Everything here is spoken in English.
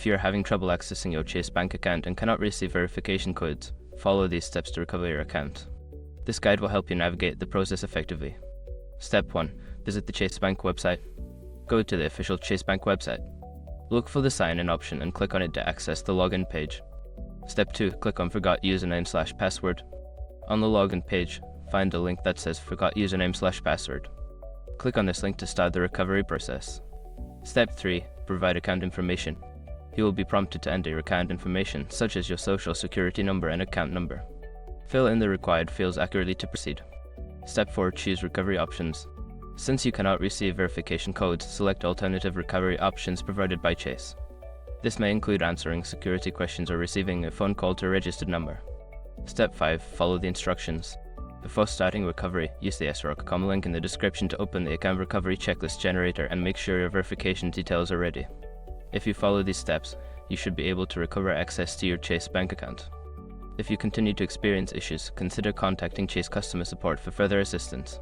If you are having trouble accessing your Chase bank account and cannot receive verification codes, follow these steps to recover your account. This guide will help you navigate the process effectively. Step 1. Visit the Chase Bank website. Go to the official Chase Bank website. Look for the Sign In option and click on it to access the login page. Step 2. Click on Forgot Username/Password. On the login page, find a link that says Forgot Username/Password. Click on this link to start the recovery process. Step 3. Provide account information. You will be prompted to enter your account information, such as your social security number and account number. Fill in the required fields accurately to proceed. Step 4. Choose recovery options. Since you cannot receive verification codes, select alternative recovery options provided by Chase. This may include answering security questions or receiving a phone call to a registered number. Step 5. Follow the instructions. Before starting recovery, use the sroc.com link in the description to open the account recovery checklist generator and make sure your verification details are ready. If you follow these steps, you should be able to recover access to your Chase bank account. If you continue to experience issues, consider contacting Chase customer support for further assistance.